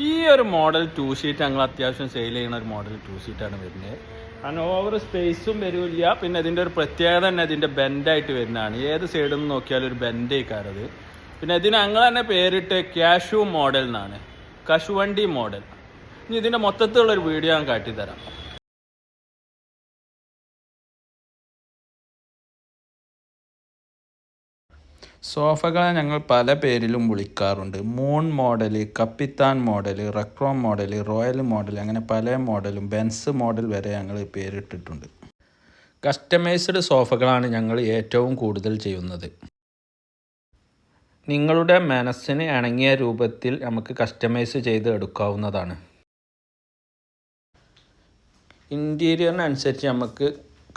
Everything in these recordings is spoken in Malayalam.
ഈ ഒരു മോഡൽ 2 സീറ്റ് ഞങ്ങൾ അത്യാവശ്യം സെയിൽ ചെയ്യുന്ന ഒരു മോഡൽ 2 സീറ്റാണ് വരുന്നത്. കാരണം ഓവർ സ്പേസും വരില്ല. പിന്നെ ഇതിൻ്റെ ഒരു പ്രത്യേകത തന്നെ ഇതിൻ്റെ ബെൻഡായിട്ട് വരുന്നതാണ്. ഏത് സൈഡിൽ നിന്ന് നോക്കിയാലും ഒരു ബെൻഡേക്കാരത്. പിന്നെ ഇതിന് ഞങ്ങൾ തന്നെ പേരിട്ട് കാഷു മോഡൽ എന്നാണ്, കശുവണ്ടി മോഡൽ. ഇനി ഇതിൻ്റെ മൊത്തത്തിലുള്ളൊരു വീഡിയോ ഞാൻ കാട്ടിത്തരാം. സോഫകളെ ഞങ്ങൾ പല പേരിലും വിളിക്കാറുണ്ട്. മൂൺ മോഡൽ, കപ്പിത്താൻ മോഡൽ, റെക്രോ മോഡൽ, റോയൽ മോഡൽ, അങ്ങനെ പല മോഡലും ബെൻസ് മോഡൽ വരെ ഞങ്ങൾ പേരിട്ടിട്ടുണ്ട്. കസ്റ്റമൈസ്ഡ് സോഫകളാണ് ഞങ്ങൾ ഏറ്റവും കൂടുതൽ ചെയ്യുന്നത്. നിങ്ങളുടെ മനസ്സിന് ഇണങ്ങിയ രൂപത്തിൽ നമുക്ക് കസ്റ്റമൈസ് ചെയ്ത് എടുക്കാവുന്നതാണ്. ഇൻറ്റീരിയറിനനുസരിച്ച് നമുക്ക്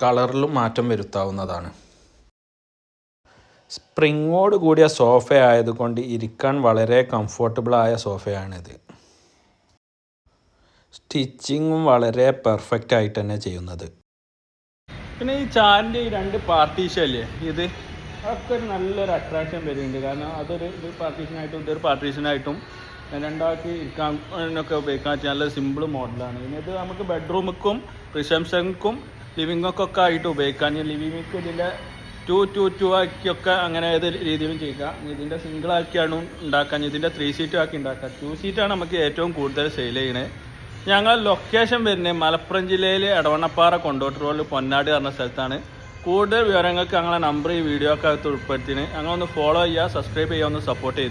കളറിലും മാറ്റം വരുത്താവുന്നതാണ്. സ്പ്രിങ്ങോട് കൂടിയ സോഫ ആയതുകൊണ്ട് ഇരിക്കാൻ വളരെ കംഫർട്ടബിളായ സോഫയാണിത്. സ്റ്റിച്ചിങ്ങും വളരെ പെർഫെക്റ്റ് ആയിട്ട് തന്നെ ചെയ്യുന്നത്. പിന്നെ ഈ ചാരിൻ്റെ ഈ 2 പാർട്ടീഷല്ലേ, ഇത് അതൊക്കെ ഒരു നല്ലൊരു അട്രാക്ഷൻ വരുന്നുണ്ട്. കാരണം അതൊരു പാർട്ടീഷനായിട്ടും ഇതൊരു പാർട്ടീഷനായിട്ടും രണ്ടാൾക്ക് ഇരിക്കാനൊക്കെ ഉപയോഗിക്കാൻ നല്ല സിമ്പിൾ മോഡലാണ്. പിന്നെ ഇത് നമുക്ക് ബെഡ്റൂമിക്കും റിസപ്ഷൻക്കും ലിവിങ്ങൊക്കെ ആയിട്ട് ഉപയോഗിക്കാം. ലിവിങ്ങിക്ക് ഇതിൻ്റെ 2 ആക്കിയൊക്കെ അങ്ങനെ ഏത് രീതിയിലും ചെയ്യാം. ഇതിൻ്റെ സിംഗിൾ ആക്കിയാണ് ഉണ്ടാക്കാൻ, ഇതിൻ്റെ 3 സീറ്റ് ആക്കി ഉണ്ടാക്കാം. 2 സീറ്റാണ് നമുക്ക് ഏറ്റവും കൂടുതൽ സെയിൽ ചെയ്യുന്നത്. ഞങ്ങൾ ലൊക്കേഷൻ വരുന്നത് മലപ്പുറം ജില്ലയിൽ എടവണ്ണപ്പാറ കൊണ്ടോട്ടി റോഡിൽ പൊന്നാട് പറഞ്ഞ സ്ഥലത്താണ്. കൂടുതൽ വിവരങ്ങൾക്ക് ഞങ്ങളെ നമ്പർ ഈ വീഡിയോ ഒക്കെ ഉൾപ്പെടുത്തിന്. ഞങ്ങളൊന്ന് ഫോളോ ചെയ്യുക, സബ്സ്ക്രൈബ് ചെയ്യുക, ഒന്ന് സപ്പോർട്ട് ചെയ്യുക.